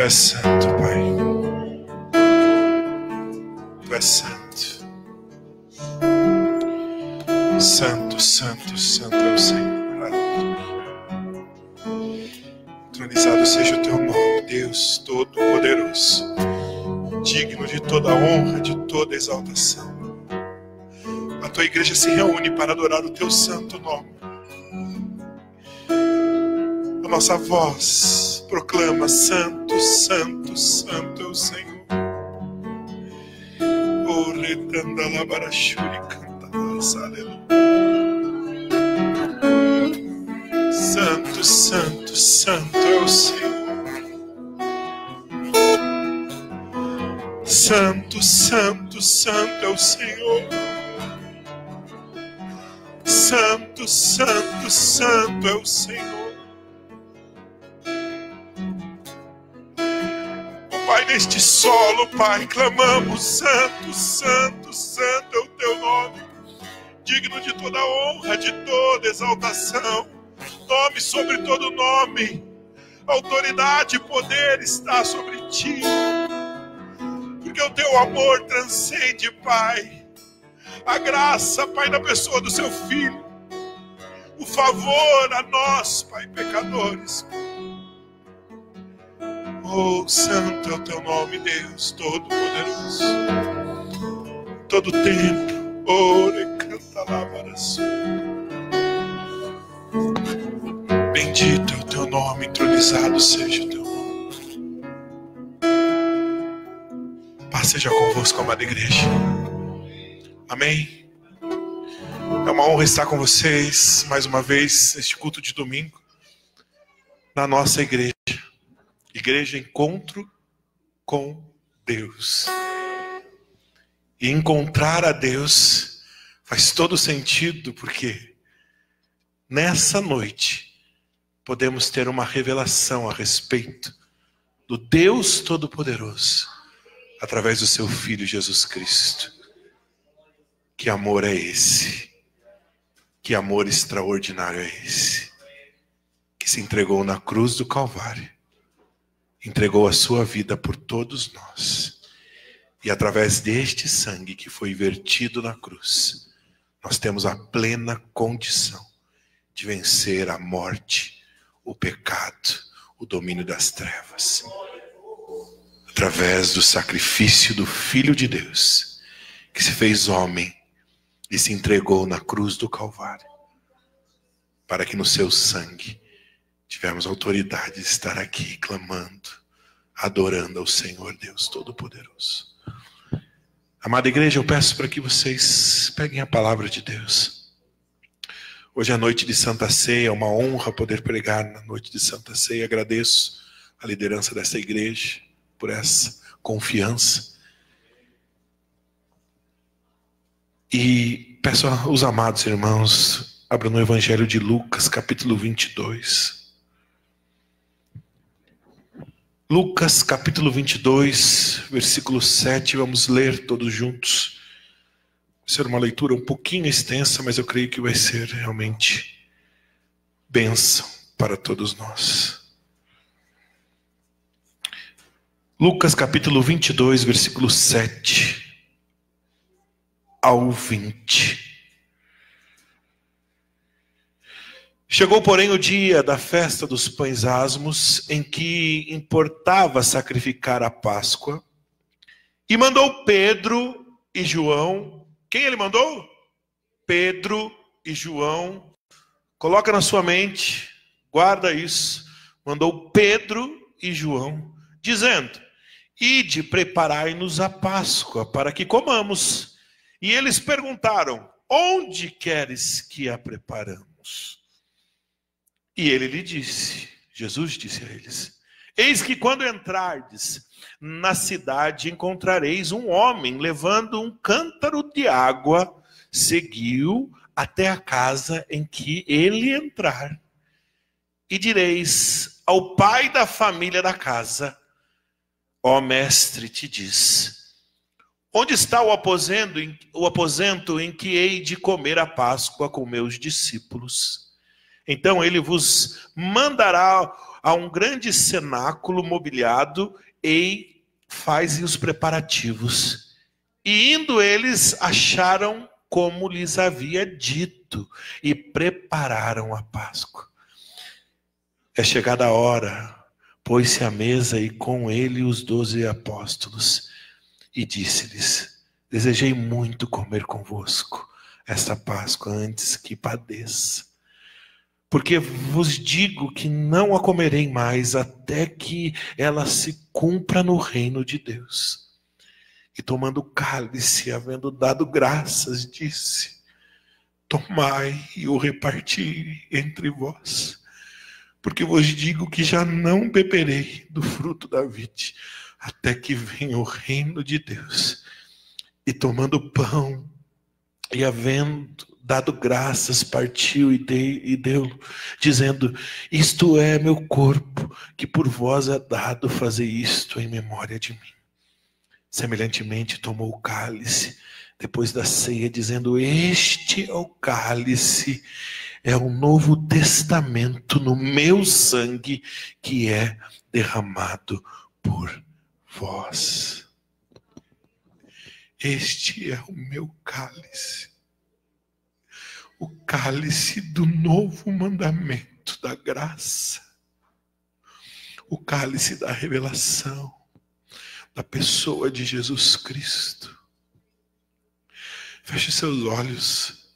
és santo, Pai. Tu és santo. Santo, santo, santo é o Senhor. Entronizado seja o teu nome, Deus Todo-Poderoso, digno de toda honra, de toda exaltação. A tua igreja se reúne para adorar o teu santo nome. A nossa voz proclama: santo, santo, santo é o Senhor. O retandalabarachuri cantalas, aleluia. Santo, santo, santo é o Senhor. Santo, santo, santo é o Senhor. Santo, santo, santo é o Senhor. Oh, Pai, neste solo, Pai, clamamos: santo, santo, santo é o teu nome, digno de toda honra, de toda exaltação. Nome sobre todo nome, autoridade e poder está sobre ti, porque o teu amor transcende, Pai, a graça, Pai, na pessoa do seu Filho, o favor a nós, Pai, pecadores. Oh, santo é o teu nome, Deus Todo-Poderoso, todo tempo. Ore, canta, lavaras. Bendito é o teu nome, entronizado seja o teu nome. Paz seja convosco, amada igreja. Amém. É uma honra estar com vocês mais uma vez neste culto de domingo na nossa igreja. Igreja Encontro com Deus. E encontrar a Deus faz todo sentido, porque nessa noite podemos ter uma revelação a respeito do Deus Todo-Poderoso através do seu Filho Jesus Cristo. Que amor é esse? Que amor extraordinário é esse? Que se entregou na cruz do Calvário, entregou a sua vida por todos nós. E através deste sangue que foi vertido na cruz, nós temos a plena condição de vencer a morte, o pecado, o domínio das trevas. Através do sacrifício do Filho de Deus, que se fez homem e se entregou na cruz do Calvário, para que no seu sangue tivemos autoridade de estar aqui clamando, adorando ao Senhor Deus Todo-Poderoso. Amada igreja, eu peço para que vocês peguem a palavra de Deus. Hoje é a noite de Santa Ceia, é uma honra poder pregar na noite de Santa Ceia. Agradeço a liderança dessa igreja por essa confiança. E peço aos amados irmãos, abram no Evangelho de Lucas, capítulo 22. Lucas, capítulo 22, versículo 7, vamos ler todos juntos. Vai ser uma leitura um pouquinho extensa, mas eu creio que vai ser realmente bênção para todos nós. Lucas, capítulo 22, versículo 7 ao 20. Chegou, porém, o dia da festa dos pães asmos, em que importava sacrificar a Páscoa, e mandou Pedro e João. Quem ele mandou? Pedro e João. Coloca na sua mente, guarda isso. Mandou Pedro e João, dizendo: ide, preparai-nos a Páscoa, para que comamos. E eles perguntaram: onde queres que a preparamos? E ele lhe disse, Jesus disse a eles: eis que quando entrardes na cidade encontrareis um homem levando um cântaro de água, seguiu até a casa em que ele entrar. E direis ao pai da família da casa: ó mestre, te diz, onde está o aposento em que hei de comer a Páscoa com meus discípulos? Então ele vos mandará a um grande cenáculo mobiliado e fazem os preparativos. E indo eles, acharam como lhes havia dito e prepararam a Páscoa. É chegada a hora, pôs-se à mesa e com ele os 12 apóstolos e disse-lhes: desejei muito comer convosco esta Páscoa antes que padeça. Porque vos digo que não a comerei mais até que ela se cumpra no reino de Deus. E tomando o cálice, havendo dado graças, disse: tomai e o reparti entre vós. Porque vos digo que já não beberei do fruto da vide, até que venha o reino de Deus. E tomando o pão, e havendo dado graças, partiu e deu, dizendo: isto é meu corpo, que por vós é dado, fazer isto em memória de mim. Semelhantemente tomou o cálice, depois da ceia, dizendo: este é o cálice, é o novo testamento no meu sangue, que é derramado por vós. Este é o meu cálice, o cálice do novo mandamento da graça, o cálice da revelação da pessoa de Jesus Cristo. Feche seus olhos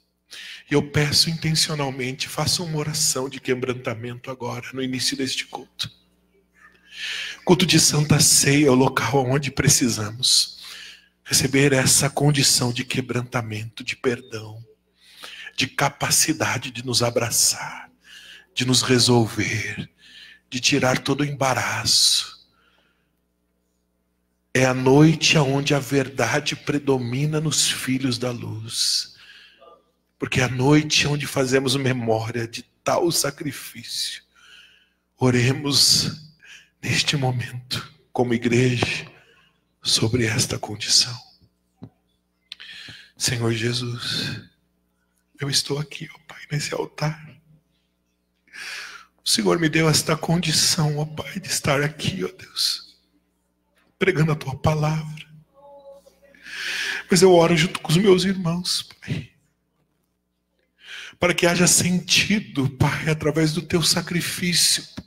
e eu peço intencionalmente, faça uma oração de quebrantamento agora, no início deste culto. Culto de Santa Ceia é o local onde precisamos receber essa condição de quebrantamento, de perdão, de capacidade de nos abraçar, de nos resolver, de tirar todo o embaraço. É a noite onde a verdade predomina nos filhos da luz. Porque é a noite onde fazemos memória de tal sacrifício. Oremos neste momento, como igreja, sobre esta condição. Senhor Jesus, eu estou aqui, ó Pai, nesse altar. O Senhor me deu esta condição, ó Pai, de estar aqui, ó Deus, pregando a Tua palavra. Mas eu oro junto com os meus irmãos, Pai, para que haja sentido, Pai, através do Teu sacrifício, Pai.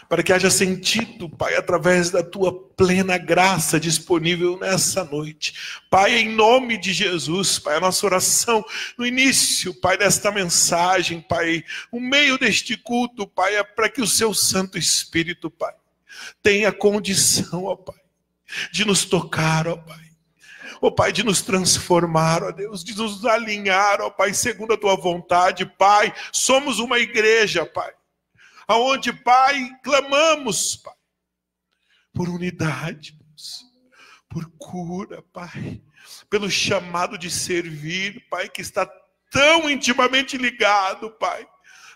Para que haja sentido, Pai, através da Tua plena graça disponível nessa noite. Pai, em nome de Jesus, Pai, a nossa oração no início, Pai, desta mensagem, Pai, o meio deste culto, Pai, é para que o Seu Santo Espírito, Pai, tenha condição, ó Pai, de nos tocar, ó Pai. Ó Pai, de nos transformar, ó Deus, de nos alinhar, ó Pai, segundo a Tua vontade. Pai, somos uma igreja, Pai, aonde, Pai, clamamos, Pai, por unidade, Deus, por cura, Pai, pelo chamado de servir, Pai, que está tão intimamente ligado, Pai,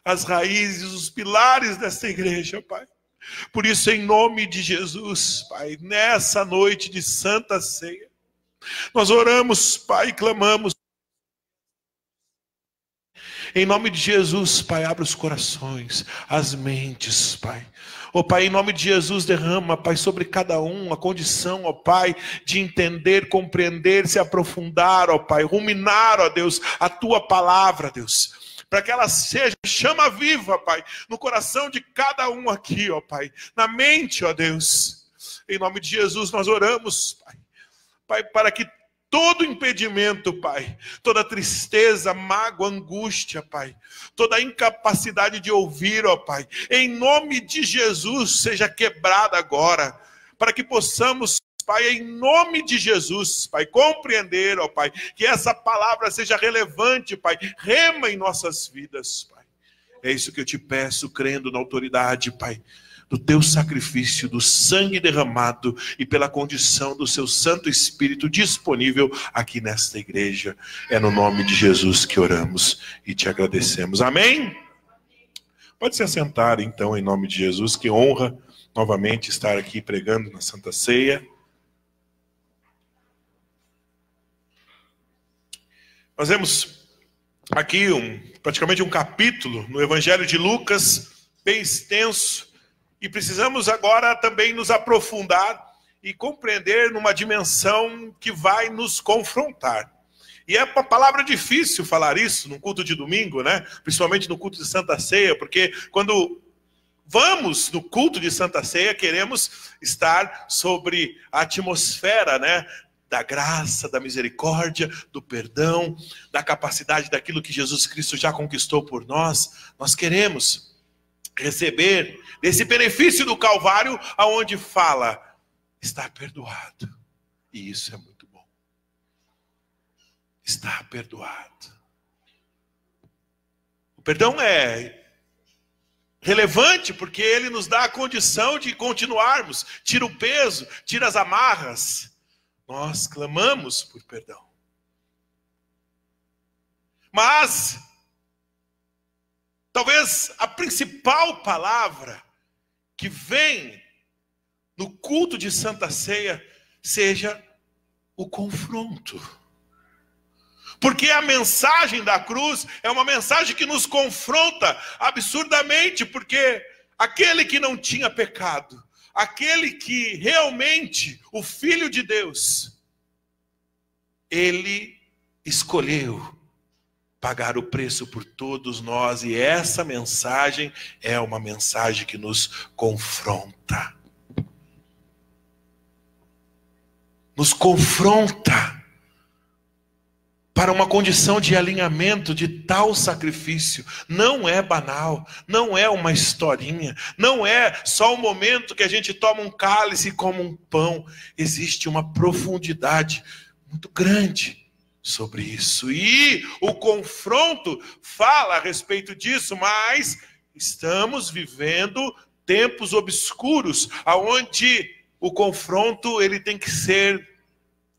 às raízes, os pilares dessa igreja, Pai. Por isso, em nome de Jesus, Pai, nessa noite de Santa Ceia, nós oramos, Pai, e clamamos. Em nome de Jesus, Pai, abre os corações, as mentes, Pai. Ó Pai, em nome de Jesus, derrama, Pai, sobre cada um a condição, ó Pai, de entender, compreender, se aprofundar, ó Pai, ruminar, ó Deus, a Tua palavra, Deus, para que ela seja chama viva, Pai, no coração de cada um aqui, ó Pai, na mente, ó Deus. Em nome de Jesus nós oramos, Pai, Pai, para que todo impedimento, Pai, toda tristeza, mágoa, angústia, Pai, toda incapacidade de ouvir, ó Pai, em nome de Jesus seja quebrada agora, para que possamos, Pai, em nome de Jesus, Pai, compreender, ó Pai, que essa palavra seja relevante, Pai, rema em nossas vidas, Pai. É isso que eu te peço, crendo na autoridade, Pai, do Teu sacrifício, do sangue derramado e pela condição do Seu Santo Espírito disponível aqui nesta igreja. É no nome de Jesus que oramos e te agradecemos. Amém? Pode se assentar então em nome de Jesus, que honra novamente estar aqui pregando na Santa Ceia. Nós vemos aqui praticamente um capítulo no Evangelho de Lucas, bem extenso, E precisamos agora também nos aprofundar e compreender numa dimensão que vai nos confrontar. E é uma palavra difícil falar isso num culto de domingo, né? Principalmente no culto de Santa Ceia, porque quando vamos no culto de Santa Ceia, queremos estar sobre a atmosfera, né? Da graça, da misericórdia, do perdão, da capacidade daquilo que Jesus Cristo já conquistou por nós. Nós queremos receber esse benefício do Calvário, aonde fala, está perdoado. E isso é muito bom. Está perdoado. O perdão é relevante porque ele nos dá a condição de continuarmos, tira o peso, tira as amarras. Nós clamamos por perdão. Mas, talvez a principal palavra que vem no culto de Santa Ceia seja o confronto. Porque a mensagem da cruz é uma mensagem que nos confronta absurdamente, porque aquele que não tinha pecado, aquele que realmente, o Filho de Deus, ele escolheu pagar o preço por todos nós, e essa mensagem é uma mensagem que nos confronta. Nos confronta para uma condição de alinhamento de tal sacrifício. Não é banal, não é uma historinha, não é só um momento que a gente toma um cálice e come um pão. Existe uma profundidade muito grande sobre isso. E o confronto fala a respeito disso, mas estamos vivendo tempos obscuros, onde o confronto ele tem que ser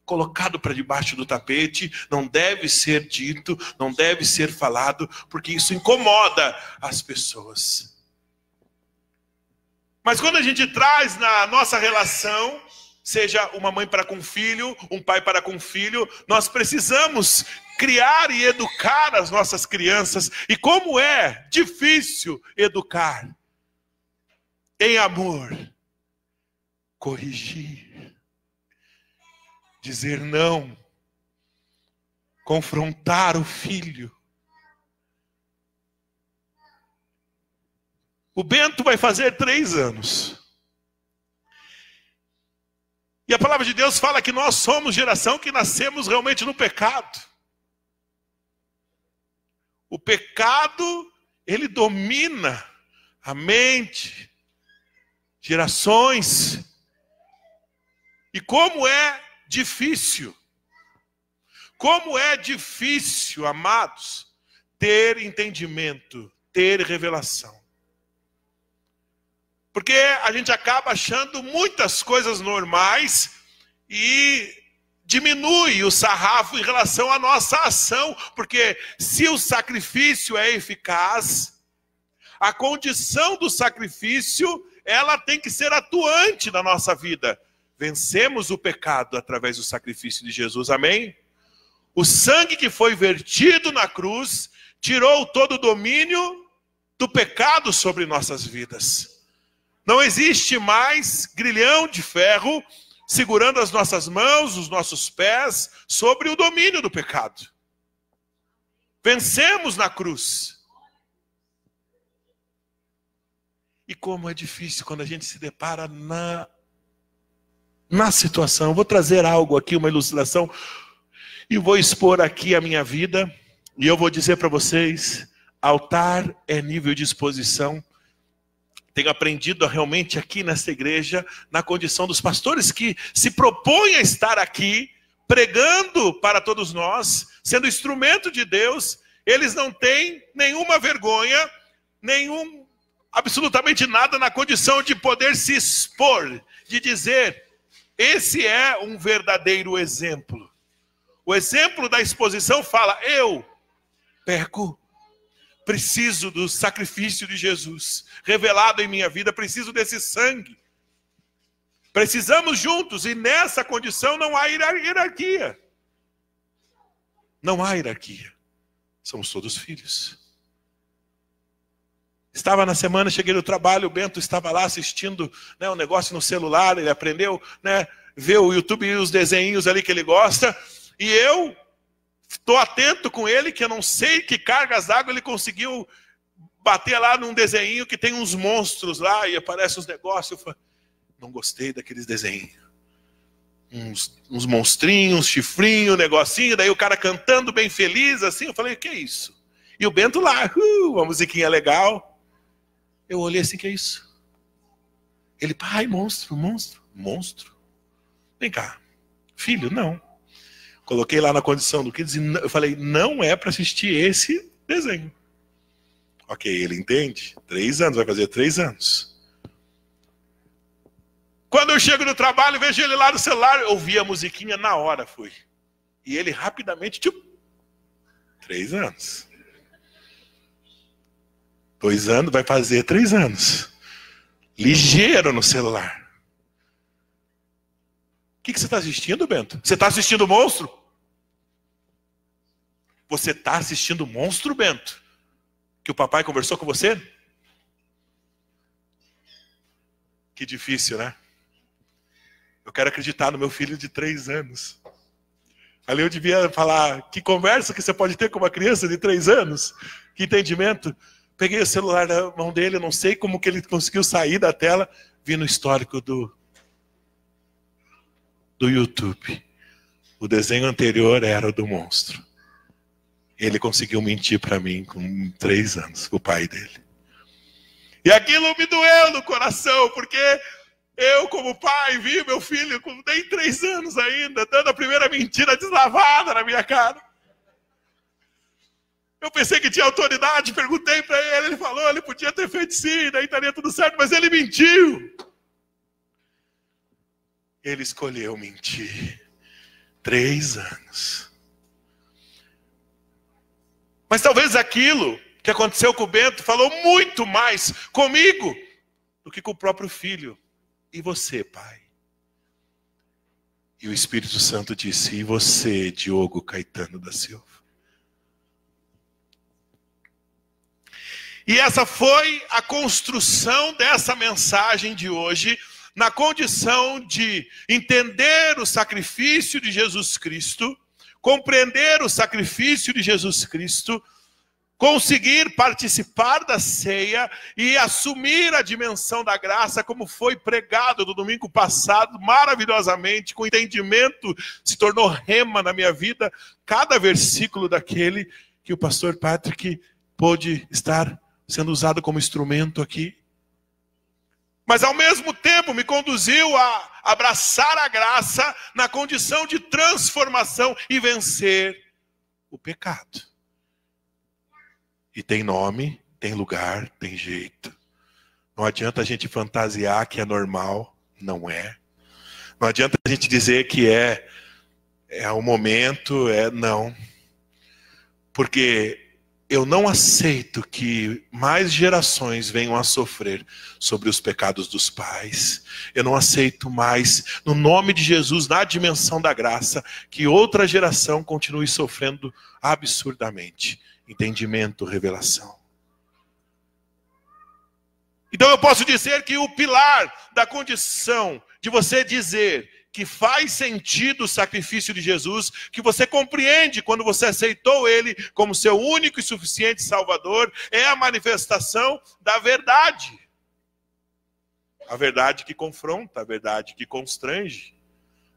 colocado para debaixo do tapete, não deve ser dito, não deve ser falado, porque isso incomoda as pessoas. Mas quando a gente traz na nossa relação, seja uma mãe para com filho, um pai para com filho, nós precisamos criar e educar as nossas crianças. E como é difícil educar em amor, corrigir, dizer não, confrontar o filho. O Bento vai fazer 3 anos. E a palavra de Deus fala que nós somos geração que nascemos realmente no pecado. O pecado, ele domina a mente, gerações. E como é difícil, amados, ter entendimento, ter revelação. Porque a gente acaba achando muitas coisas normais e diminui o sarrafo em relação à nossa ação. Porque se o sacrifício é eficaz, a condição do sacrifício, ela tem que ser atuante na nossa vida. Vencemos o pecado através do sacrifício de Jesus, amém? O sangue que foi vertido na cruz tirou todo o domínio do pecado sobre nossas vidas. Não existe mais grilhão de ferro segurando as nossas mãos, os nossos pés, sobre o domínio do pecado. Vencemos na cruz. E como é difícil quando a gente se depara na situação. Vou trazer algo aqui, uma ilustração, e vou expor aqui a minha vida, e eu vou dizer para vocês, altar é nível de exposição. Tenho aprendido realmente aqui nessa igreja, na condição dos pastores que se propõem a estar aqui, pregando para todos nós, sendo instrumento de Deus. Eles não têm nenhuma vergonha, absolutamente nada na condição de poder se expor, de dizer, esse é um verdadeiro exemplo. O exemplo da exposição fala, eu peco, preciso do sacrifício de Jesus revelado em minha vida, preciso desse sangue. Precisamos juntos, e nessa condição não há hierarquia. Não há hierarquia. Somos todos filhos. Estava na semana, cheguei do trabalho, o Bento estava lá assistindo, né, um negócio no celular, ele aprendeu, né, ver o YouTube e os desenhos ali que ele gosta, e eu estou atento com ele, que eu não sei que cargas d'água ele conseguiu bater lá num desenho que tem uns monstros lá, e aparecem uns negócios, eu falei, não gostei daqueles desenhos. Uns monstrinhos, chifrinho, negocinho, daí o cara cantando bem feliz, assim, eu falei, que é isso? E o Bento lá, uma musiquinha legal. Eu olhei assim, que é isso? Ele, pai, monstro, monstro, monstro. Vem cá, filho, não. Coloquei lá na condição do Kids e eu falei, não é para assistir esse desenho. Ok, ele entende. 3 anos, vai fazer 3 anos. Quando eu chego no trabalho, vejo ele lá no celular, eu ouvi a musiquinha na hora, fui. E ele rapidamente, 3 anos. 2 anos, vai fazer 3 anos. Ligeiro no celular. O que você está assistindo, Bento? Você está assistindo o Monstro? Você está assistindo o Monstro, Bento? Que o papai conversou com você? Que difícil, né? Eu quero acreditar no meu filho de 3 anos. Ali eu devia falar, que conversa que você pode ter com uma criança de 3 anos? Que entendimento? Peguei o celular na mão dele, eu não sei como que ele conseguiu sair da tela, vi no histórico do YouTube. O desenho anterior era o do monstro. Ele conseguiu mentir para mim com 3 anos, o pai dele. E aquilo me doeu no coração, porque eu, como pai, vi meu filho com nem 3 anos ainda, dando a primeira mentira deslavada na minha cara. Eu pensei que tinha autoridade, perguntei para ele, ele falou, ele podia ter feito sim, daí estaria tudo certo, mas ele mentiu. Ele escolheu mentir. 3 anos. Mas talvez aquilo que aconteceu com o Bento falou muito mais comigo do que com o próprio filho. E você, pai? E o Espírito Santo disse, e você, Diogo Caetano da Silva? E essa foi a construção dessa mensagem de hoje, na condição de entender o sacrifício de Jesus Cristo, compreender o sacrifício de Jesus Cristo, conseguir participar da ceia e assumir a dimensão da graça, como foi pregado no domingo passado, maravilhosamente, com entendimento, se tornou rema na minha vida, cada versículo daquele que o pastor Patrick pôde estar sendo usado como instrumento aqui. Mas ao mesmo tempo me conduziu a abraçar a graça na condição de transformação e vencer o pecado. E tem nome, tem lugar, tem jeito. Não adianta a gente fantasiar que é normal, não é. Não adianta a gente dizer que é o momento, não. Porque eu não aceito que mais gerações venham a sofrer sobre os pecados dos pais. Eu não aceito mais, no nome de Jesus, na dimensão da graça, que outra geração continue sofrendo absurdamente. Entendimento, revelação. Então eu posso dizer que o pilar da condição de você dizer que faz sentido o sacrifício de Jesus, que você compreende quando você aceitou Ele como seu único e suficiente Salvador, é a manifestação da verdade. A verdade que confronta, a verdade que constrange,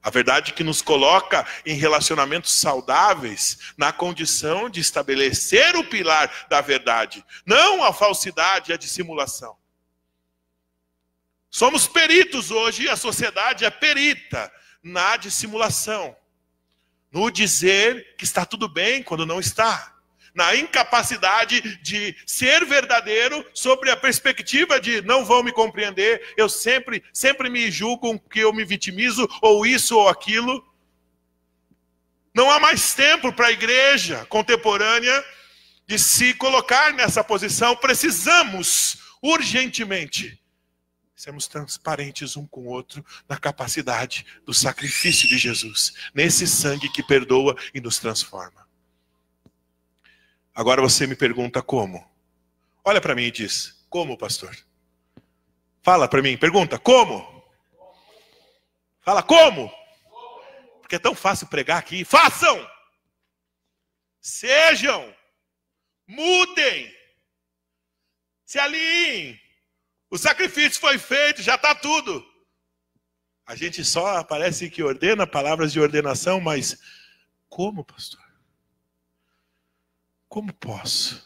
a verdade que nos coloca em relacionamentos saudáveis, na condição de estabelecer o pilar da verdade, não a falsidade e a dissimulação. Somos peritos hoje, e a sociedade é perita na dissimulação, no dizer que está tudo bem quando não está, na incapacidade de ser verdadeiro sobre a perspectiva de não vão me compreender, eu sempre me julgo que eu me vitimizo, ou isso ou aquilo. Não há mais tempo para a igreja contemporânea de se colocar nessa posição. Precisamos urgentemente sermos transparentes um com o outro na capacidade do sacrifício de Jesus, nesse sangue que perdoa e nos transforma. Agora você me pergunta como? Olha para mim e diz, Como, pastor? Fala para mim, pergunta, como? Fala, como? Porque é tão fácil pregar aqui. Façam! Sejam! Mudem! Se aliem! O sacrifício foi feito, já está tudo. A gente só parece que ordena palavras de ordenação, mas como, pastor? Como posso?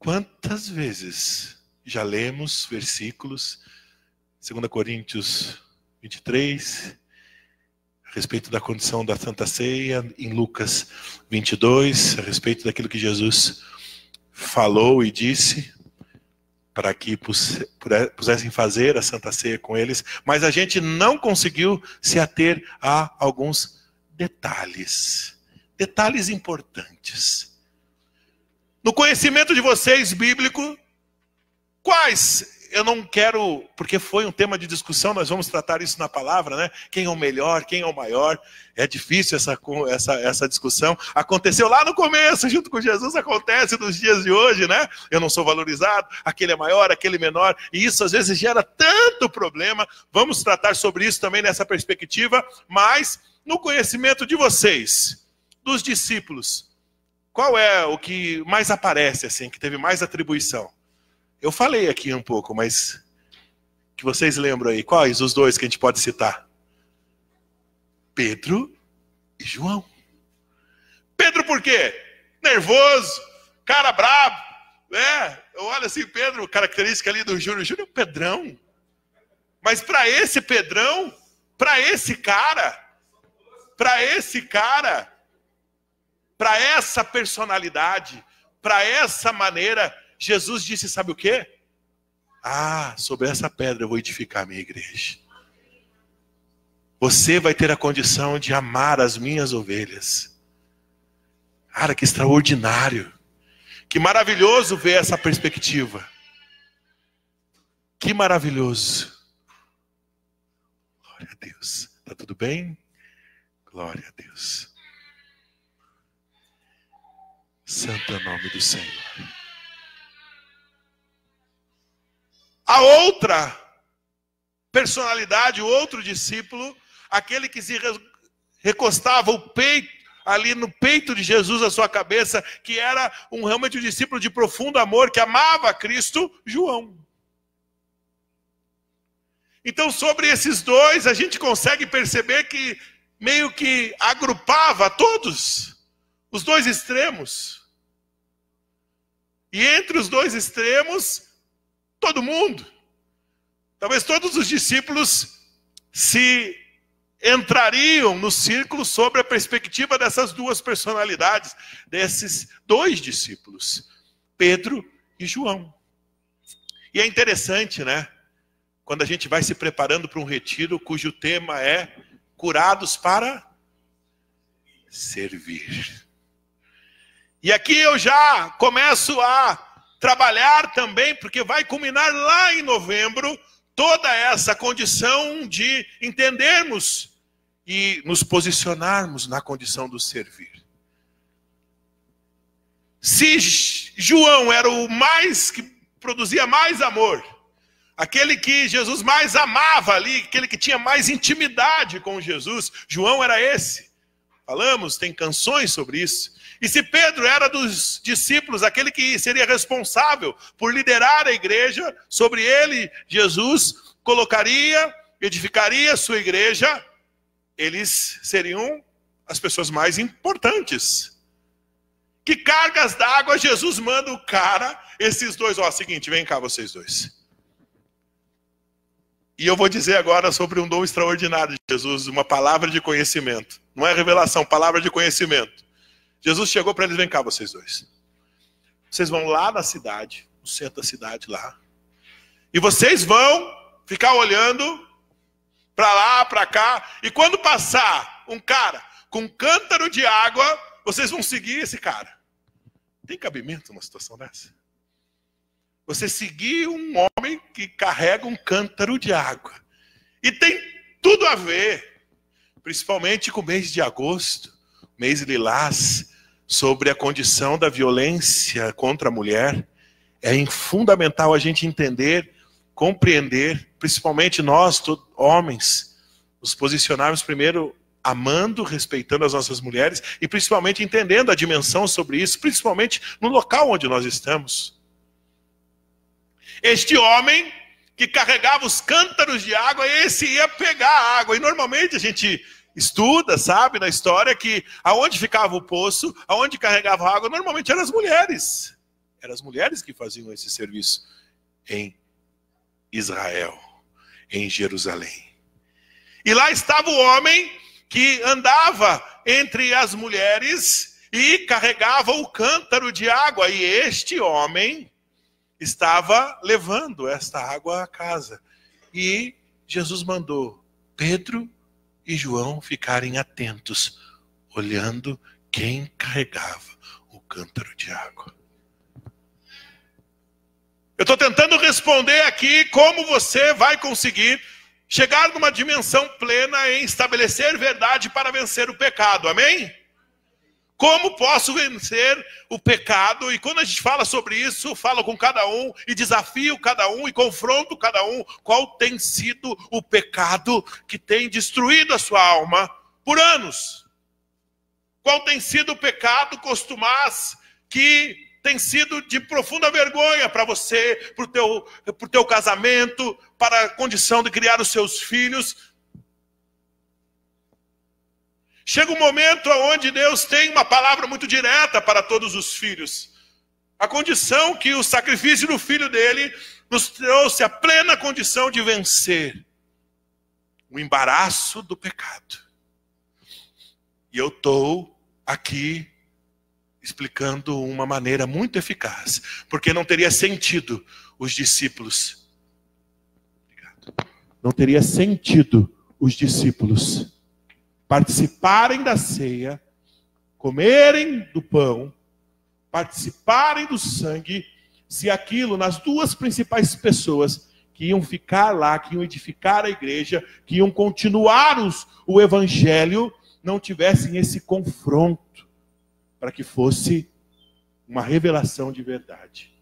Quantas vezes já lemos versículos, 2 Coríntios 23, a respeito da condição da Santa Ceia, em Lucas 22, a respeito daquilo que Jesus falou e disse, para que pusessem fazer a Santa Ceia com eles, mas a gente não conseguiu se ater a alguns detalhes importantes. No conhecimento de vocês bíblico, quais? Eu não quero, porque foi um tema de discussão, nós vamos tratar isso na palavra, né? Quem é o melhor, quem é o maior? É difícil essa discussão. Aconteceu lá no começo, junto com Jesus, acontece nos dias de hoje, né? Eu não sou valorizado, aquele é maior, aquele menor, e isso às vezes gera tanto problema. Vamos tratar sobre isso também nessa perspectiva, mas no conhecimento de vocês, dos discípulos, qual é o que mais aparece, assim, que teve mais atribuição? Eu falei aqui um pouco, mas que vocês lembram aí, quais os dois que a gente pode citar? Pedro e João. Pedro por quê? Nervoso, cara brabo, né? Eu olho assim, Pedro, característica ali do Júnior. Júnior é um Pedrão. Mas para esse Pedrão, para esse cara, para essa personalidade, para essa maneira, Jesus disse, sabe o quê? Sobre essa pedra eu vou edificar a minha igreja. Você vai ter a condição de amar as minhas ovelhas. Cara, que extraordinário. Que maravilhoso ver essa perspectiva. Que maravilhoso. Glória a Deus. Tá tudo bem? Glória a Deus. Santo é o nome do Senhor. A outra personalidade, o outro discípulo, aquele que se recostava o peito, ali no peito de Jesus, a sua cabeça, que era realmente um discípulo de profundo amor, que amava a Cristo, João. Então, sobre esses dois, a gente consegue perceber que meio que agrupava todos, os dois extremos. E entre os dois extremos, todo mundo. Talvez todos os discípulos se entrariam no círculo sobre a perspectiva dessas duas personalidades, desses dois discípulos, Pedro e João. E é interessante, né? Quando a gente vai se preparando para um retiro cujo tema é curados para servir. E aqui eu já começo a trabalhar também, porque vai culminar lá em novembro, toda essa condição de entendermos e nos posicionarmos na condição do servir. Se João era o mais que produzia mais amor, aquele que Jesus mais amava ali, aquele que tinha mais intimidade com Jesus, João era esse. Falamos, tem canções sobre isso. E se Pedro era dos discípulos, aquele que seria responsável por liderar a igreja, sobre ele, Jesus colocaria, edificaria a sua igreja, eles seriam as pessoas mais importantes. Que cargas d'água Jesus manda o cara, esses dois, seguinte, vem cá vocês dois. E eu vou dizer agora sobre um dom extraordinário de Jesus, uma palavra de conhecimento. Não é revelação, palavra de conhecimento. Jesus chegou para eles, vem cá vocês dois. Vocês vão lá na cidade, no centro da cidade lá. E vocês vão ficar olhando para lá, para cá. E quando passar um cara com um cântaro de água, vocês vão seguir esse cara. Tem cabimento numa situação dessa? Você seguir um homem que carrega um cântaro de água. E tem tudo a ver, principalmente com o mês de agosto, mês lilás, sobre a condição da violência contra a mulher. É fundamental a gente entender, compreender, principalmente nós, homens, nos posicionarmos primeiro amando, respeitando as nossas mulheres e principalmente entendendo a dimensão sobre isso, principalmente no local onde nós estamos. Este homem que carregava os cântaros de água, esse ia pegar a água. E normalmente a gente estuda, sabe, na história, que aonde ficava o poço, aonde carregava a água, normalmente eram as mulheres. Eram as mulheres que faziam esse serviço em Israel, em Jerusalém. E lá estava o homem que andava entre as mulheres e carregava o cântaro de água. E este homem estava levando esta água à casa. E Jesus mandou Pedro e João ficarem atentos, olhando quem carregava o cântaro de água. Eu estou tentando responder aqui como você vai conseguir chegar numa dimensão plena em estabelecer verdade para vencer o pecado, amém? Como posso vencer o pecado? E quando a gente fala sobre isso, falo com cada um e desafio cada um e confronto cada um. Qual tem sido o pecado que tem destruído a sua alma por anos? Qual tem sido o pecado costumaz que tem sido de profunda vergonha para você, para o teu casamento, para a condição de criar os seus filhos? Chega um momento onde Deus tem uma palavra muito direta para todos os filhos. A condição que o sacrifício do filho dele nos trouxe a plena condição de vencer o embaraço do pecado. E eu estou aqui explicando uma maneira muito eficaz, porque não teria sentido os discípulos. Não teria sentido os discípulos participarem da ceia, comerem do pão, participarem do sangue, se aquilo, nas duas principais pessoas que iam ficar lá, que iam edificar a igreja, que iam continuar o evangelho, não tivessem esse confronto, para que fosse uma revelação de verdade.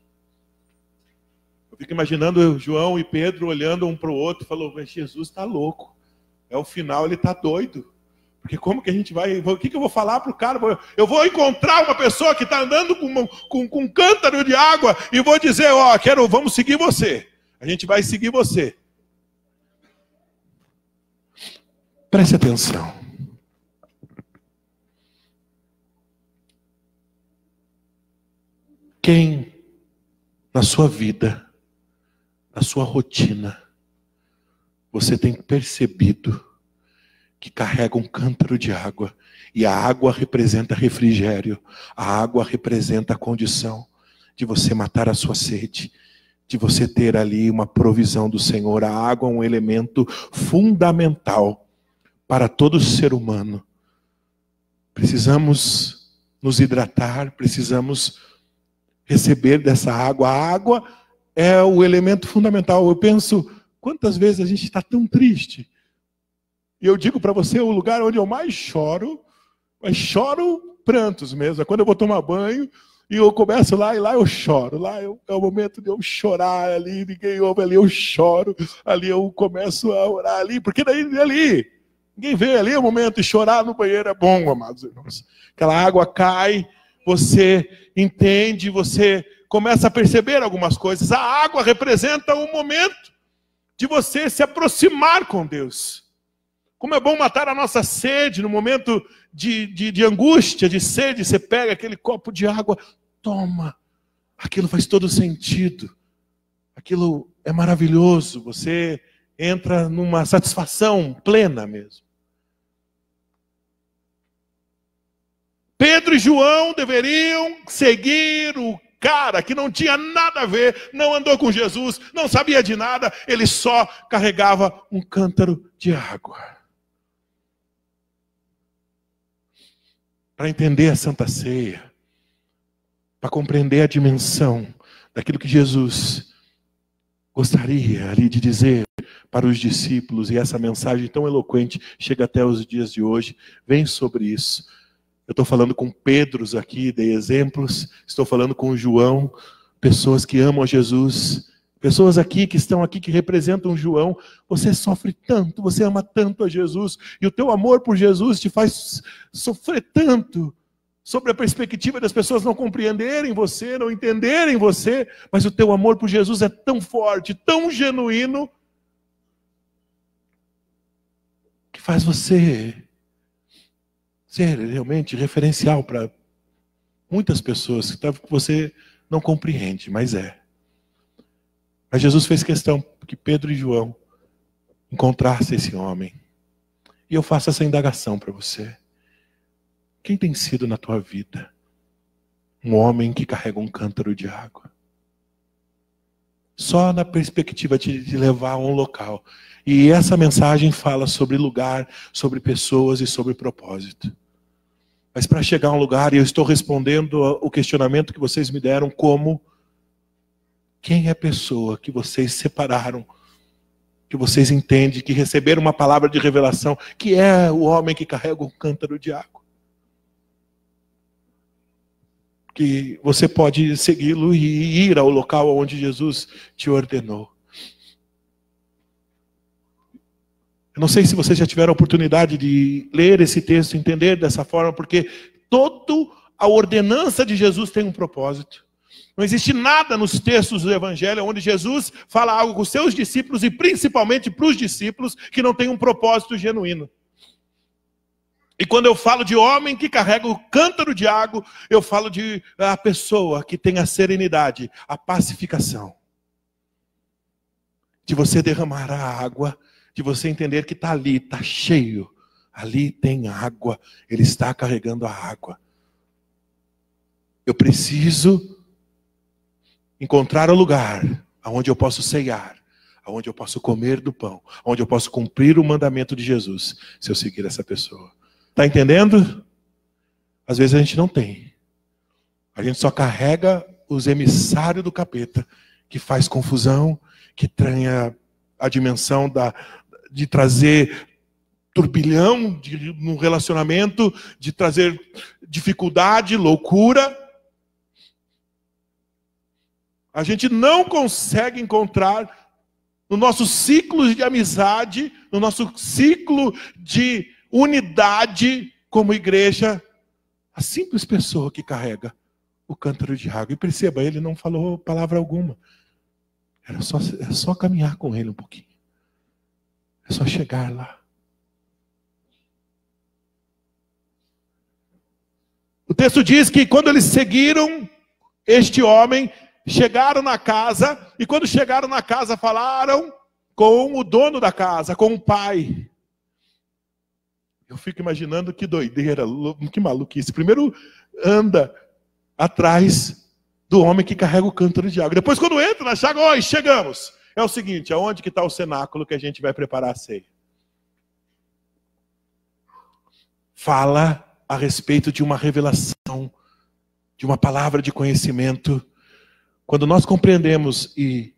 Eu fico imaginando João e Pedro olhando um para o outro e falou, mas Jesus está louco. É o final, ele está doido. Porque como que a gente vai... O que eu vou falar para o cara? Eu vou encontrar uma pessoa que está andando com um cântaro de água e vou dizer, vamos seguir você. A gente vai seguir você. Preste atenção. Quem na sua vida, na sua rotina, você tem percebido que carrega um cântaro de água, e a água representa refrigério, a água representa a condição de você matar a sua sede, de você ter ali uma provisão do Senhor. A água é um elemento fundamental para todo ser humano. Precisamos nos hidratar, precisamos receber dessa água. A água é o elemento fundamental. Eu penso, quantas vezes a gente está tão triste. E eu digo para você, o lugar onde eu mais choro, mas choro prantos mesmo. É quando eu vou tomar banho e eu começo lá, e lá eu choro. Lá é o momento de eu chorar ali, ninguém ouve ali, eu choro. Ali eu começo a orar ali, porque daí ali, ninguém vê ali, é o momento de chorar no banheiro é bom, amados irmãos. Aquela água cai, você entende, você começa a perceber algumas coisas. A água representa um momento de você se aproximar com Deus. Como é bom matar a nossa sede no momento de angústia, de sede. Você pega aquele copo de água, toma. Aquilo faz todo sentido. Aquilo é maravilhoso. Você entra numa satisfação plena mesmo. Pedro e João deveriam seguir o cara que não tinha nada a ver, não andou com Jesus, não sabia de nada, ele só carregava um cântaro de água. Para entender a Santa Ceia, para compreender a dimensão daquilo que Jesus gostaria ali de dizer para os discípulos, e essa mensagem tão eloquente chega até os dias de hoje, vem sobre isso. Eu estou falando com Pedros aqui, dei exemplos, estou falando com João, pessoas que amam a Jesus, pessoas aqui que estão aqui, que representam João. Você sofre tanto, você ama tanto a Jesus, e o teu amor por Jesus te faz sofrer tanto, sobre a perspectiva das pessoas não compreenderem você, não entenderem você, mas o teu amor por Jesus é tão forte, tão genuíno, que faz você ser realmente referencial para muitas pessoas que você não compreende, mas é. Mas Jesus fez questão que Pedro e João encontrassem esse homem. E eu faço essa indagação para você. Quem tem sido na tua vida um homem que carrega um cântaro de água? Só na perspectiva de levar a um local. E essa mensagem fala sobre lugar, sobre pessoas e sobre propósito. Mas para chegar a um lugar, e eu estou respondendo o questionamento que vocês me deram, como: quem é a pessoa que vocês separaram, que vocês entendem, que receberam uma palavra de revelação, que é o homem que carrega um cântaro de água? Que você pode segui-lo e ir ao local onde Jesus te ordenou. Eu não sei se vocês já tiveram a oportunidade de ler esse texto, entender dessa forma, porque toda a ordenança de Jesus tem um propósito. Não existe nada nos textos do Evangelho onde Jesus fala algo com os seus discípulos, e principalmente para os discípulos, que não tem um propósito genuíno. E quando eu falo de homem que carrega o cântaro de água, eu falo de a pessoa que tem a serenidade, a pacificação. De você derramar a água, de você entender que está ali, está cheio. Ali tem água, ele está carregando a água. Eu preciso encontrar o lugar onde eu posso ceiar, onde eu posso comer do pão, onde eu posso cumprir o mandamento de Jesus, se eu seguir essa pessoa. Está entendendo? Às vezes a gente não tem. A gente só carrega os emissários do capeta, que faz confusão, que tranha a dimensão de trazer turbilhão no relacionamento, de trazer dificuldade, loucura. A gente não consegue encontrar no nosso ciclo de amizade, no nosso ciclo de unidade como igreja, a simples pessoa que carrega o cântaro de água. E perceba, ele não falou palavra alguma. É só caminhar com ele um pouquinho. É só chegar lá. O texto diz que quando eles seguiram este homem, chegaram na casa, e quando chegaram na casa falaram com o dono da casa, com o pai. Eu fico imaginando que doideira, que maluquice. Primeiro anda atrás do homem que carrega o cântaro de água. Depois, quando entra na chácara, oi, chegamos. É o seguinte, aonde que está o cenáculo que a gente vai preparar a ceia? Fala a respeito de uma revelação, de uma palavra de conhecimento. Quando nós compreendemos e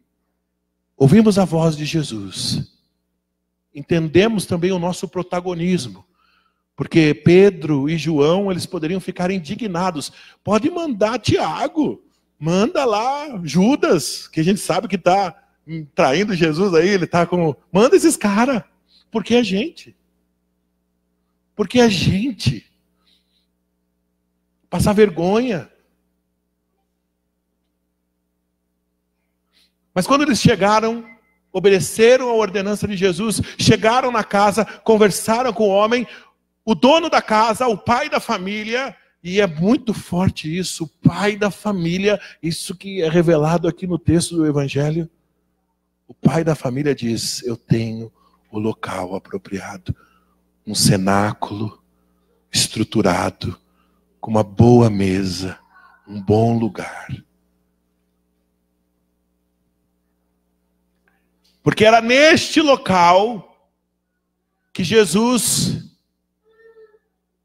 ouvimos a voz de Jesus, entendemos também o nosso protagonismo. Porque Pedro e João, eles poderiam ficar indignados. Pode mandar Tiago, manda lá Judas, que a gente sabe que está traindo Jesus aí, ele está com... Manda esses caras, porque é gente. Porque é gente. Passar vergonha. Mas quando eles chegaram, obedeceram a ordenança de Jesus, chegaram na casa, conversaram com o homem, o dono da casa, o pai da família, e é muito forte isso, o pai da família, isso que é revelado aqui no texto do Evangelho. O pai da família diz: eu tenho o local apropriado, um cenáculo estruturado, com uma boa mesa, um bom lugar. Porque era neste local que Jesus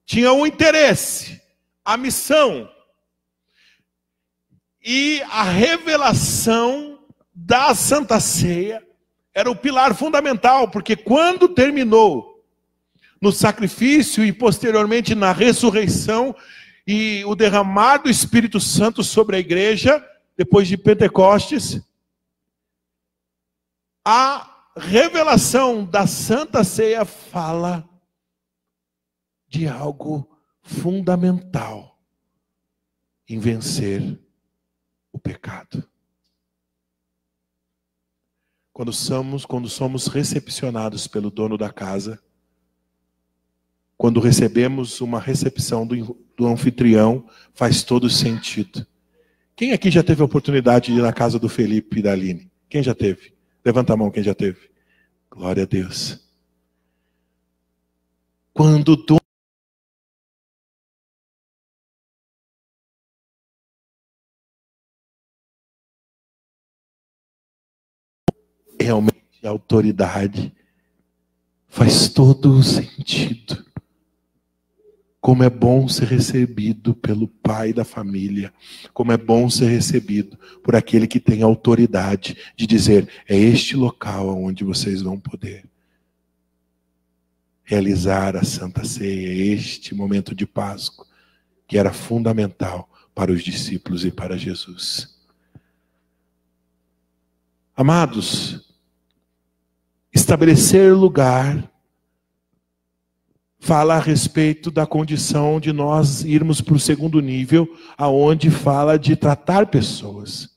tinha um interesse, a missão e a revelação da Santa Ceia era o pilar fundamental, porque quando terminou no sacrifício e posteriormente na ressurreição e o derramar do Espírito Santo sobre a igreja, depois de Pentecostes, a revelação da Santa Ceia fala de algo fundamental em vencer o pecado. Quando somos recepcionados pelo dono da casa, quando recebemos uma recepção do anfitrião, faz todo sentido. Quem aqui já teve a oportunidade de ir na casa do Felipe e da Aline? Quem já teve? Levanta a mão, quem já teve? Glória a Deus. Quando o dono realmente a autoridade, faz todo o sentido. Como é bom ser recebido pelo pai da família. Como é bom ser recebido por aquele que tem autoridade de dizer: é este local onde vocês vão poder realizar a Santa Ceia, este momento de Páscoa, que era fundamental para os discípulos e para Jesus. Amados, estabelecer lugar fala a respeito da condição de nós irmos para o segundo nível, aonde fala de tratar pessoas.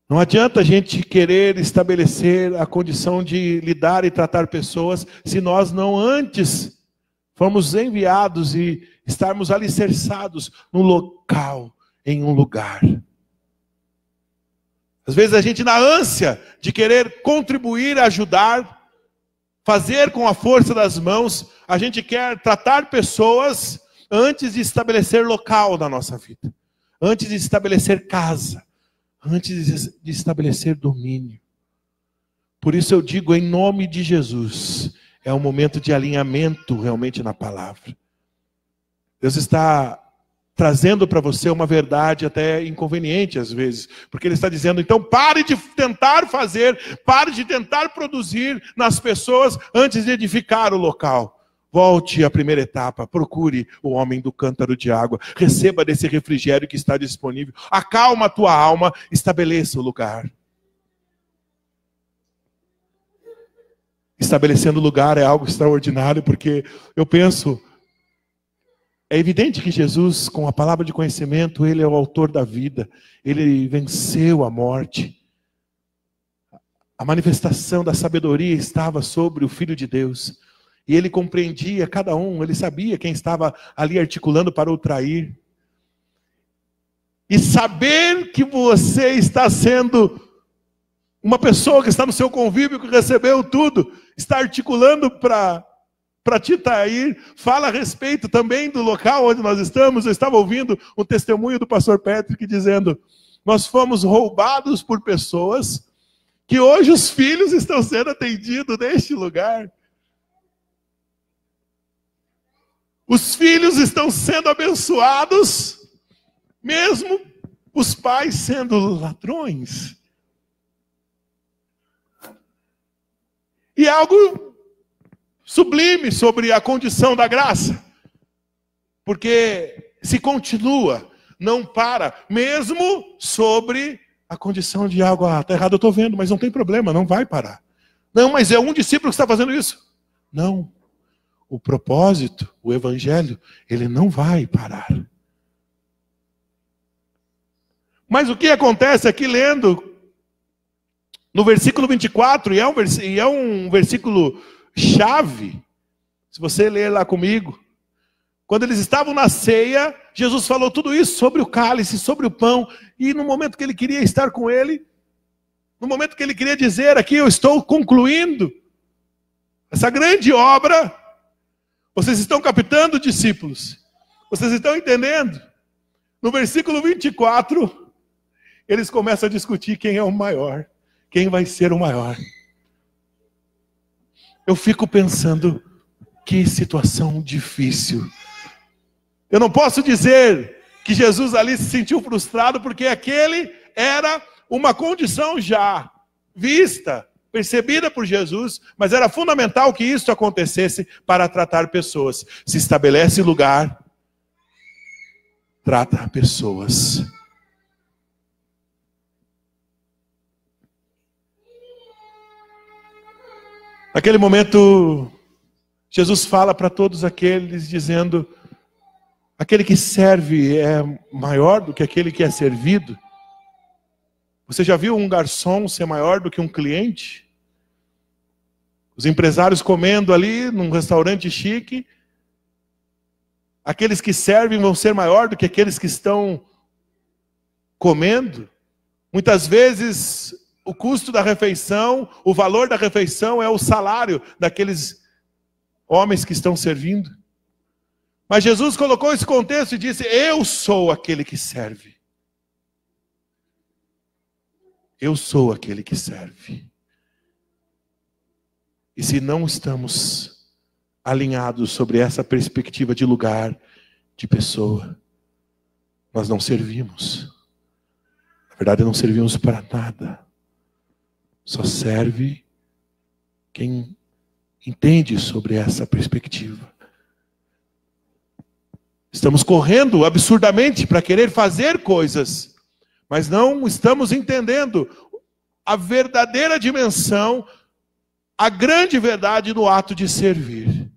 Não adianta a gente querer estabelecer a condição de lidar e tratar pessoas se nós não antes formos enviados e estarmos alicerçados no local, em um lugar. Às vezes a gente, na ânsia de querer contribuir, ajudar, fazer com a força das mãos, a gente quer tratar pessoas antes de estabelecer local na nossa vida, antes de estabelecer casa, antes de estabelecer domínio. Por isso eu digo, em nome de Jesus, é um momento de alinhamento realmente na palavra. Deus está trazendo para você uma verdade até inconveniente às vezes, porque Ele está dizendo: então pare de tentar fazer, pare de tentar produzir nas pessoas antes de edificar o local. Volte à primeira etapa, procure o homem do cântaro de água, receba desse refrigério que está disponível, acalma a tua alma, estabeleça o lugar. Estabelecendo lugar é algo extraordinário, porque eu penso, é evidente que Jesus, com a palavra de conhecimento, Ele é o autor da vida, Ele venceu a morte. A manifestação da sabedoria estava sobre o Filho de Deus. E Ele compreendia cada um, Ele sabia quem estava ali articulando para o trair. E saber que você está sendo uma pessoa que está no seu convívio, que recebeu tudo, está articulando para te trair, fala a respeito também do local onde nós estamos. Eu estava ouvindo um testemunho do pastor Patrick dizendo: nós fomos roubados por pessoas que hoje os filhos estão sendo atendidos neste lugar. Os filhos estão sendo abençoados, mesmo os pais sendo ladrões. E algo sublime sobre a condição da graça, porque se continua, não para, mesmo sobre a condição de algo: está errado, eu estou vendo, mas não tem problema, não vai parar. Não, mas é um discípulo que está fazendo isso. Não. O propósito, o evangelho, ele não vai parar. Mas o que acontece aqui lendo no versículo 24, e é um versículo chave, se você ler lá comigo, quando eles estavam na ceia, Jesus falou tudo isso sobre o cálice, sobre o pão, e no momento que Ele queria estar com ele, no momento que Ele queria dizer aqui: eu estou concluindo essa grande obra. Vocês estão captando, discípulos? Vocês estão entendendo? No versículo 24, eles começam a discutir quem é o maior, quem vai ser o maior. Eu fico pensando, que situação difícil. Eu não posso dizer que Jesus ali se sentiu frustrado, porque aquele era uma condição já vista, percebida por Jesus, mas era fundamental que isso acontecesse para tratar pessoas. Se estabelece lugar, trata pessoas. Naquele momento, Jesus fala para todos aqueles, dizendo: aquele que serve é maior do que aquele que é servido. Você já viu um garçom ser maior do que um cliente? Os empresários comendo ali num restaurante chique, aqueles que servem vão ser maior do que aqueles que estão comendo. Muitas vezes o custo da refeição, o valor da refeição é o salário daqueles homens que estão servindo. Mas Jesus colocou esse contexto e disse: eu sou aquele que serve. Eu sou aquele que serve. E se não estamos alinhados sobre essa perspectiva de lugar, de pessoa, nós não servimos. Na verdade, não servimos para nada. Só serve quem entende sobre essa perspectiva. Estamos correndo absurdamente para querer fazer coisas, mas não estamos entendendo a verdadeira dimensão, a grande verdade do ato de servir.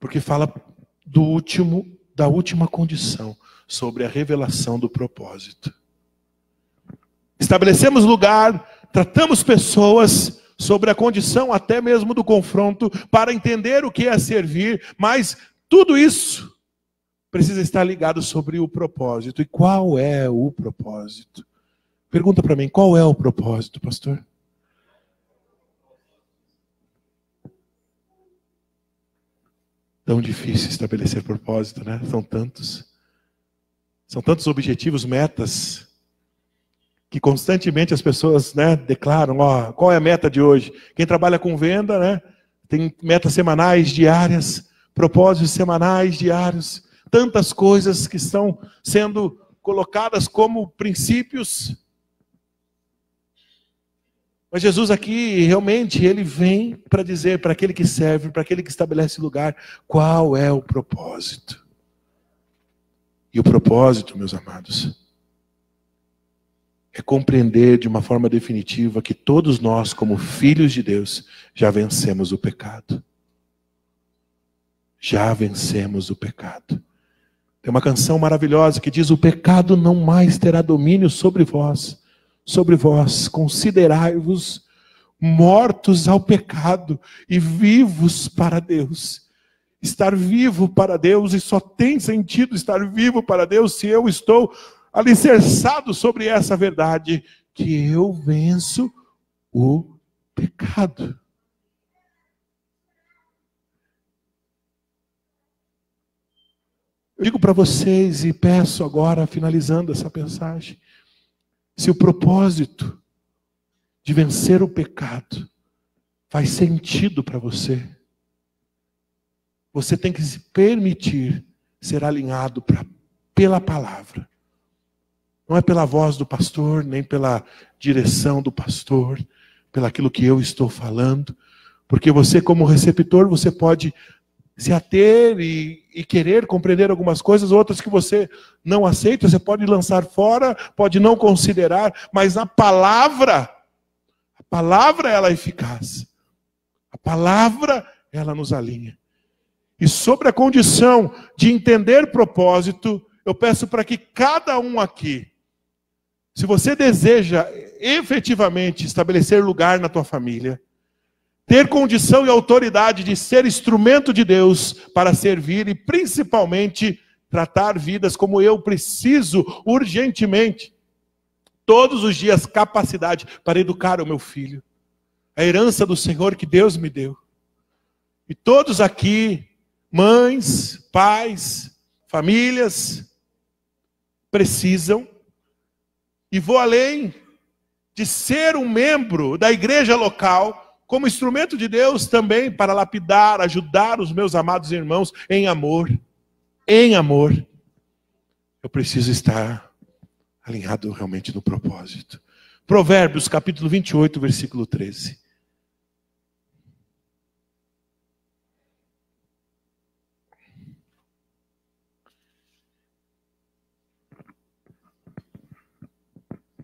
Porque fala da última condição, sobre a revelação do propósito. Estabelecemos lugar, tratamos pessoas sobre a condição até mesmo do confronto, para entender o que é servir, mas tudo isso precisa estar ligado sobre o propósito. E qual é o propósito? Pergunta para mim, qual é o propósito, pastor? Tão difícil estabelecer propósito, né? São tantos objetivos, metas, que constantemente as pessoas, né, declaram: ó, qual é a meta de hoje? Quem trabalha com venda, né, tem metas semanais, diárias, propósitos semanais, diários, tantas coisas que estão sendo colocadas como princípios. Mas Jesus aqui, realmente, ele vem para dizer para aquele que serve, para aquele que estabelece lugar, qual é o propósito. E o propósito, meus amados, é compreender de uma forma definitiva que todos nós, como filhos de Deus, já vencemos o pecado. Já vencemos o pecado. Tem uma canção maravilhosa que diz: o pecado não mais terá domínio sobre vós. Sobre vós, considerai-vos mortos ao pecado e vivos para Deus. Estar vivo para Deus, e só tem sentido estar vivo para Deus se eu estou alicerçado sobre essa verdade, que eu venço o pecado. Eu digo para vocês e peço agora, finalizando essa mensagem, se o propósito de vencer o pecado faz sentido para você, você tem que se permitir ser alinhado pela palavra. Não é pela voz do pastor, nem pela direção do pastor, pelaquilo que eu estou falando. Porque você, como receptor, você pode se ater e querer compreender algumas coisas, outras que você não aceita, você pode lançar fora, pode não considerar, mas a palavra ela é eficaz. A palavra, ela nos alinha. E sobre a condição de entender propósito, eu peço para que cada um aqui, se você deseja efetivamente estabelecer lugar na tua família, ter condição e autoridade de ser instrumento de Deus para servir e principalmente tratar vidas como eu preciso urgentemente, todos os dias, capacidade para educar o meu filho, a herança do Senhor que Deus me deu. E todos aqui, mães, pais, famílias, precisam, e vou além de ser um membro da igreja local, como instrumento de Deus também para lapidar, ajudar os meus amados irmãos em amor. Em amor. Eu preciso estar alinhado realmente no propósito. Provérbios capítulo 28, versículo 13.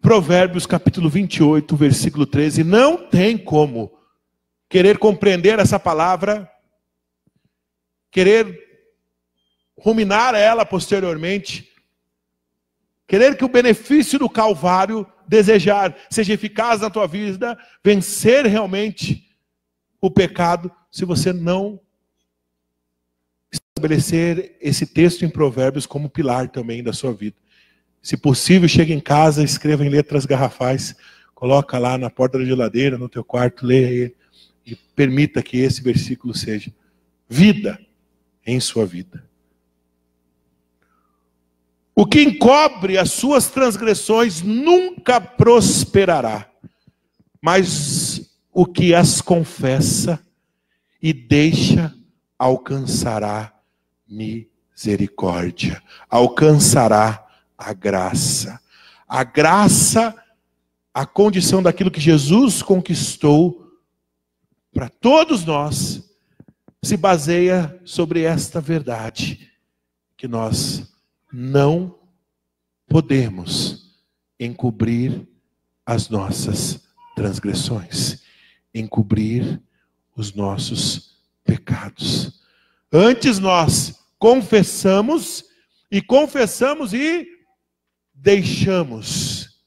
Provérbios capítulo 28, versículo 13. Não tem como querer compreender essa palavra, querer ruminar ela posteriormente, querer que o benefício do Calvário, desejar, seja eficaz na tua vida, vencer realmente o pecado, se você não estabelecer esse texto em Provérbios como pilar também da sua vida. Se possível, chega em casa, escreva em letras garrafais, coloca lá na porta da geladeira, no teu quarto, leia ele, e permita que esse versículo seja vida em sua vida. O que encobre as suas transgressões nunca prosperará, mas o que as confessa e deixa alcançará misericórdia, alcançará a graça. A graça, a condição daquilo que Jesus conquistou para todos nós, se baseia sobre esta verdade, que nós não podemos encobrir as nossas transgressões, encobrir os nossos pecados. Antes nós confessamos e deixamos.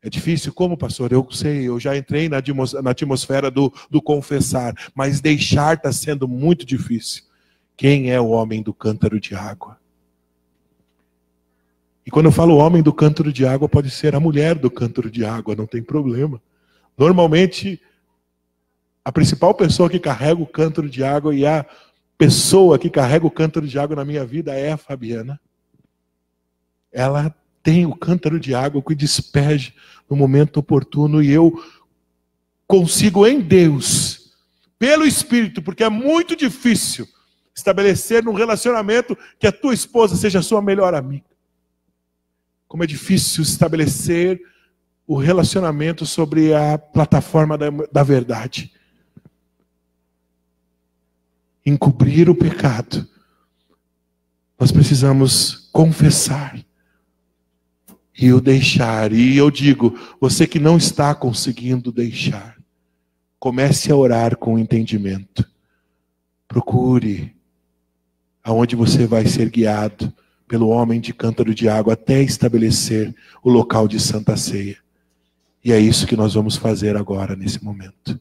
É difícil, como, pastor? Eu sei, eu já entrei na atmosfera do confessar, mas deixar está sendo muito difícil. Quem é o homem do cântaro de água? E quando eu falo homem do cântaro de água, pode ser a mulher do cântaro de água, não tem problema. Normalmente, a principal pessoa que carrega o cântaro de água e a pessoa que carrega o cântaro de água na minha vida é a Fabiana. Ela tem o cântaro de água que despeja no momento oportuno, e eu consigo em Deus, pelo Espírito, porque é muito difícil estabelecer num relacionamento que a tua esposa seja a sua melhor amiga. Como é difícil estabelecer o relacionamento sobre a plataforma da verdade. Encobrir o pecado. Nós precisamos confessar. E o deixar. E eu digo, você que não está conseguindo deixar, comece a orar com entendimento. Procure aonde você vai ser guiado pelo homem de cântaro de água até estabelecer o local de Santa Ceia. E é isso que nós vamos fazer agora, nesse momento.